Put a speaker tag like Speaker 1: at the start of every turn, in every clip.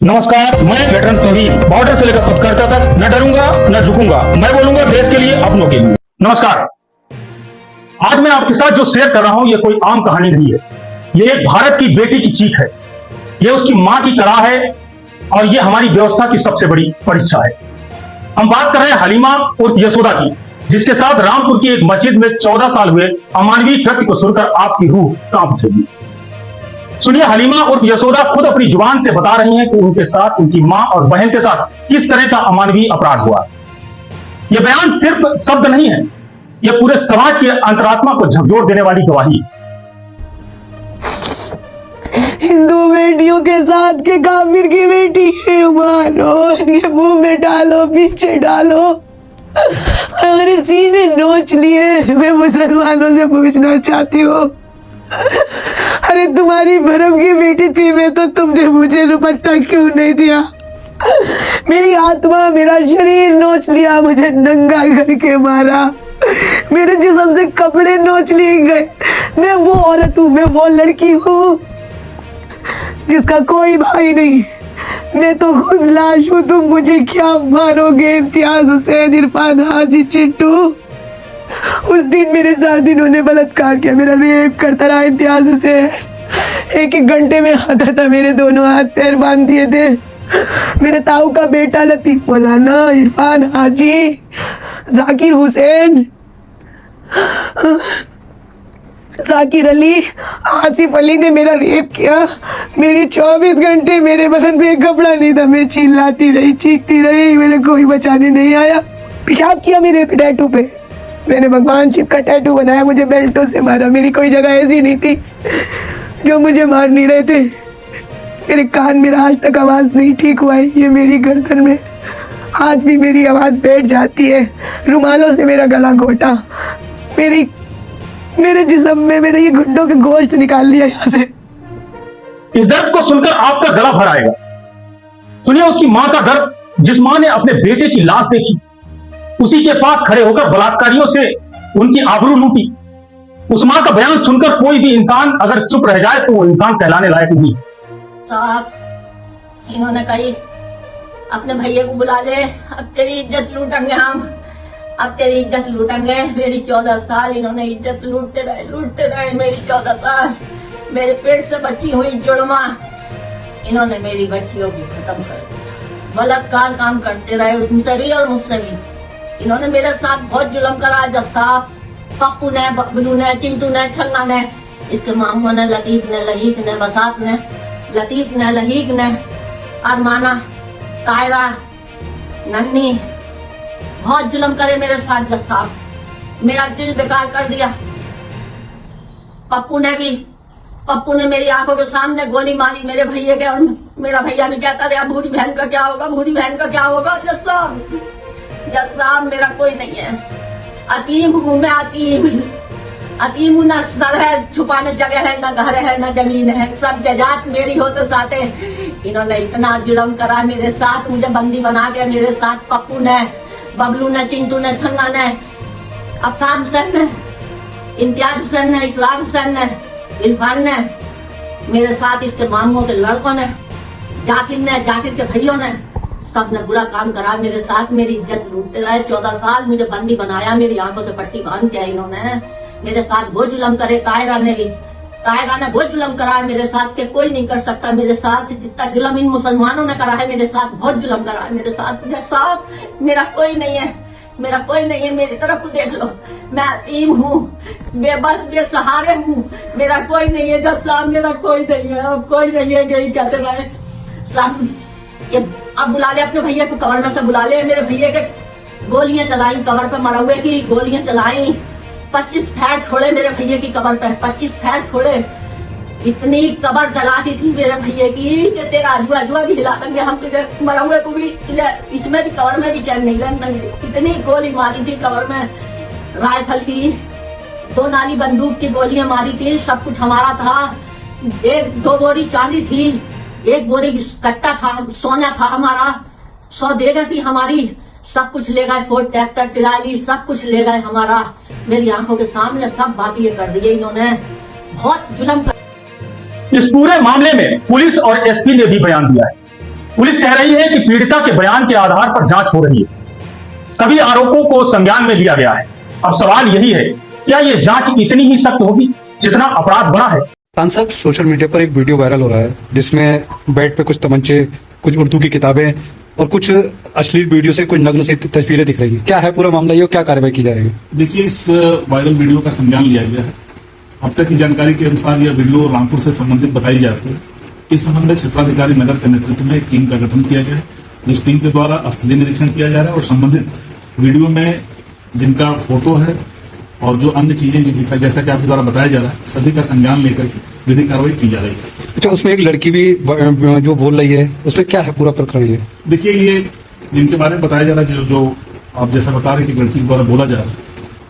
Speaker 1: नमस्कार, मैं veteran Praveen, border से लेकर पत्रकारिता तक न डरूंगा न झुकूंगा। मैं बोलूंगा देश के लिए, अपनों के लिए। नमस्कार, आज मैं आपके साथ जो शेयर कर रहा हूं, ये कोई आम कहानी नहीं है। ये एक भारत की बेटी की चीख है, ये उसकी मां की कड़ा है और ये हमारी व्यवस्था की सबसे बड़ी परीक्षा है। हम बात कर रहे हैं हलीमा उर्फ यशोदा की, जिसके साथ रामपुर की एक मस्जिद में 14 साल हुए अमानवीय कृत्य को सुनकर आपकी रूह कांप उठेगी। सुनिए, हलीमा उर्फ यशोदा खुद अपनी जुबान से बता रही हैं कि उनके साथ, उनकी मां और बहन के साथ किस तरह का अमानवीय अपराध हुआ। यह बयान सिर्फ शब्द नहीं है, यह पूरे समाज की अंतरात्मा को झकझोर देने वाली गवाही है।
Speaker 2: हिंदू बेटियों के साथ के काफिर की बेटी है, मारो, ये मुंह में डालो, पीछे डालो, हमारे सीने नोच लिए। मैं मुसलमानों से पूछना चाहती हूँ, अरे तुम्हारी भरम की बेटी थी मैं, तो तुमने मुझे दुपट्टा क्यों नहीं दिया? मेरी आत्मा, मेरा शरीर नोच लिया, मुझे नंगा करके मारा, मेरे जिस्म से कपड़े नोच लिए गए। मैं वो औरत हूँ, मैं वो लड़की हूँ जिसका कोई भाई नहीं। मैं तो खुद लाश हूँ, तुम मुझे क्या मारोगे? इम्तियाज हुसैन, इरफान हाजी, चिट्टू। उस दिन मेरे साथ इन्होंने बलात्कार किया, मेरा रेप करता रहा इम्तियाज हुसैन। एक एक घंटे में आता था, मेरे दोनों हाथ पैर बांध दिए थे। मेरे ताऊ का बेटा लतीफ मौलाना, इरफान हाजी, जाकिर हुसैन, जाकिर अली, आसिफ अली ने मेरा रेप किया। मेरे 24 घंटे मेरे बदन पे एक कपड़ा नहीं था, मैं चिल्लाती रही, चीखती रही, मेरे कोई बचाने नहीं आया। पेशाब किया मेरे टैटू पे, मैंने भगवान शिव का टैटू बनाया, मुझे बेल्टों से मारा। मेरी कोई जगह ऐसी नहीं थी जो मुझे मार नहीं रहे थे। मेरे कान, मेरा आज तक आवाज़ नहीं ठीक हुआ है, ये मेरी गर्दन में आज भी मेरी आवाज़ बैठ जाती है। रुमालों से मेरा गला घोटा, मेरे जिस्म में मेरे ये घुटनों के गोश्त निकाल लिया यहाँ से।
Speaker 1: इस दर्द को सुनकर आपका गला भर आएगा। सुनिए उसकी मां का दर्द, जिस मां ने अपने बेटे की लाश देखी, उसी के पास खड़े होकर बलात्कारियों से उनकी आबरू लूटी। उस मां का बयान सुनकर कोई भी इंसान अगर चुप रह जाए तो वो इंसान कहलाने लायक नहीं।
Speaker 3: साहब, इन्होंने कही अपने भैया को बुला ले, अब तेरी इज्जत लूटेंगे हम, अब तेरी इज्जत लूटेंगे। मेरी 14 साल इन्होंने इज्जत लूटते रहे मेरी 14 साल। मेरे पेट से बच्ची हुई जुड़वा, इन्होंने मेरी बच्चियों को खत्म कर दिया। बलात्कार काम करते रहे उनसे भी और मुझसे भी। इन्होंने मेरे साथ बहुत जुल्म करा। जसाब, पप्पू ने, बबलू ने, चिंटू ने, छन्ना ने, इसके मामू ने, लतीफ ने, लहीक ने, बसात ने, लतीफ ने, लहीक ने, अरमाना, कायरा, नन्नी, बहुत जुल्म करे मेरे साथ। जसाब, मेरा दिल बेकार कर दिया। पप्पू ने मेरी आंखों के सामने गोली मारी मेरे भैया के, और मेरा भैया भी कहता रहा भूरी बहन का क्या होगा, भूरी बहन का क्या होगा। जसाब मेरा कोई नहीं है, अतीम हूँ मैं, अतीम हूँ। न सर है, छुपाने जगह है, न घर है, न जमीन है, सब जजात मेरी हो तो साथे। इन्होंने इतना जुल्म करा मेरे साथ, मुझे बंदी बना के मेरे साथ पप्पू ने, बबलू ने, चिंटू ने, छन्ना ने, अफसार हुसैन ने, इम्तियाज हुसैन ने, इस्लाम हुसैन ने, इरफान ने, मेरे साथ इसके मामों के लड़कों ने, जाकिर के भैयों ने, सब ने बुरा काम करा मेरे साथ। मेरी इज्जत लूटते रहे 14 साल, मुझे बंदी बनाया, मेरी आंखों से पट्टी बांध के इन्होंने मेरे साथ बहुत जुल्म करे। कायरा ने बहुत जुल्म करा है मेरे साथ, के कोई नहीं कर सकता मेरे साथ जितना जुल्म इन मुसलमानों ने करा है मेरे साथ। बहुत जुल्म करा है मेरे साथ। साहब, मेरा कोई नहीं है, मेरी तरफ देख लो, मैं अतीम हूँ, बेबस, बेसहारे हूँ, मेरा कोई नहीं है। जब साहब मेरा कोई नहीं है, अब कोई नहीं है, यही कहते रहे साहब। ये अब बुला ले अपने भैया को, कवर में से बुला ले। मेरे भैया के गोलियां चलाई, कवर पे मरा हुए की गोलियां चलाई, 25 फैर छोड़े मेरे भैया की कबर पे, 25 फैर छोड़े। इतनी कबर जला दी थी मेरे भैया की कि तेरा अजुआ भी हिला देंगे हम तुझे, मरा हुए को भी, इसमें भी कवर में भी चैन नहीं लेंगे। इतनी गोली मारी थी कवर में, राइफल की 2 नाली बंदूक की गोलियां मारी थी। सब कुछ हमारा था। 1-2 बोरी चांदी थी, 1 बोरी कट्टा था, सोना था हमारा, 100 देगा थी हमारी, सब कुछ ले गए। फोर्ड, ट्रैक्टर, ट्राली, सब कुछ ले गए हमारा। मेरी आंखों के सामने सब बातें कर दी इन्होंने, बहुत जुल्म कर।
Speaker 1: इस पूरे मामले में पुलिस और एसपी ने भी बयान दिया है। पुलिस कह रही है कि पीड़िता के बयान के आधार पर जांच हो रही है, सभी आरोपों को संज्ञान में लिया गया है। अब सवाल यही है, क्या ये जांच इतनी ही सख्त होगी जितना अपराध बड़ा है?
Speaker 4: खान साहब, सोशल मीडिया पर एक वीडियो वायरल हो रहा है जिसमें बेड पे कुछ तमंचे, कुछ उर्दू की किताबें और कुछ अश्लील वीडियो से कुछ नग्न सी तस्वीरें दिख रही है। क्या है पूरा मामला, ये क्या कार्रवाई की जा रही है?
Speaker 5: देखिए, इस वायरल वीडियो का संज्ञान लिया गया है। अब तक की जानकारी के अनुसार यह वीडियो रामपुर से संबंधित बताई जाती है। इस संबंध में क्षेत्राधिकारी नगर के नेतृत्व में एक टीम का गठन किया गया है, जिस टीम के द्वारा स्थलीय निरीक्षण किया जा रहा है और संबंधित वीडियो में जिनका फोटो है और जो अन्य चीजें जो दिखा, जैसा कि आपके द्वारा बताया जा रहा है, सभी का संज्ञान लेकर विधिक कार्रवाई की जा रही है।
Speaker 4: अच्छा, उसमें एक लड़की भी जो बोल रही है, उसमें क्या है पूरा प्रकरण? ये
Speaker 5: देखिए, ये जिनके बारे में बताया जा रहा है, जो आप जैसा बता रहे हैं कि लड़की के द्वारा बोला जा रहा है,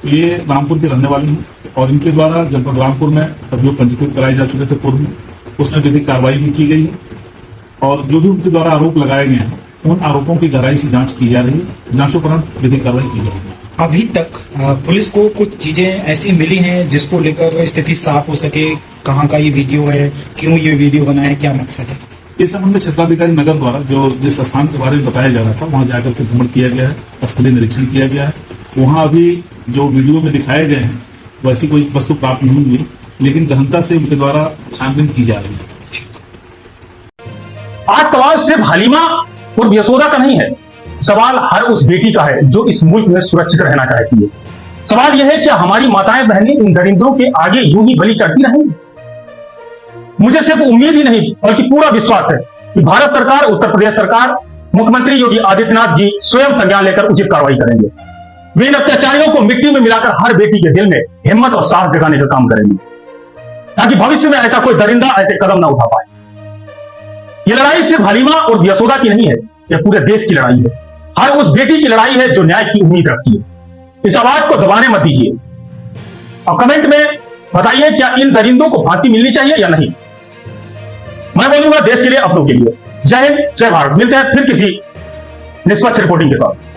Speaker 5: तो ये रामपुर के रहने वाले हैं और इनके द्वारा जनपद रामपुर में अभियोग पंजीकृत कराए जा चुके थे पूर्व में, उसमें विधिक कार्रवाई भी की गई है और जो भी उनके द्वारा आरोप लगाए गए हैं उन आरोपों की गहराई से जांच की जा रही है। जांचोपरांत विधिक कार्रवाई की जाएगी।
Speaker 6: अभी तक पुलिस को कुछ चीजें ऐसी मिली हैं जिसको लेकर स्थिति साफ हो सके? कहाँ का ये वीडियो है, क्यों ये वीडियो बना है, क्या मकसद है?
Speaker 5: इस संबंध में क्षेत्राधिकारी नगर द्वारा जो जिस स्थान के बारे में बताया जा रहा था वहां जाकर के भ्रमण किया गया है, स्थलीय निरीक्षण किया गया है। वहां अभी जो वीडियो में दिखाए गए हैं वैसी कोई वस्तु प्राप्त नहीं हुई, लेकिन गहनता से उनके द्वारा छानबीन की जा रही है।
Speaker 1: आज सवाल सिर्फ हलीमा और यशोदा का नहीं है, सवाल हर उस बेटी का है जो इस मुल्क में सुरक्षित रहना चाहती है। सवाल यह है, क्या हमारी माताएं बहनें इन दरिंदों के आगे यूं ही बलि चढ़ती रहेंगी? मुझे सिर्फ उम्मीद ही नहीं बल्कि पूरा विश्वास है कि भारत सरकार, उत्तर प्रदेश सरकार, मुख्यमंत्री योगी आदित्यनाथ जी स्वयं संज्ञान लेकर उचित कार्रवाई करेंगे। वे इन अत्याचारियों को मिट्टी में मिलाकर हर बेटी के दिल में हिम्मत और साहस जगाने का काम करेंगे, ताकि भविष्य में ऐसा कोई दरिंदा ऐसे कदम न उठा पाए। ये लड़ाई सिर्फ हलीमा और यशोदा की नहीं है, यह पूरे देश की लड़ाई है। हर उस बेटी की लड़ाई है जो न्याय की उम्मीद रखती है। इस आवाज को दबाने मत दीजिए। और कमेंट में बताइए, क्या इन दरिंदों को फांसी मिलनी चाहिए या नहीं? मैं बोलूंगा देश के लिए, अपनों के लिए। जय हिंद, जय भारत। मिलते हैं फिर किसी निष्पक्ष रिपोर्टिंग के साथ।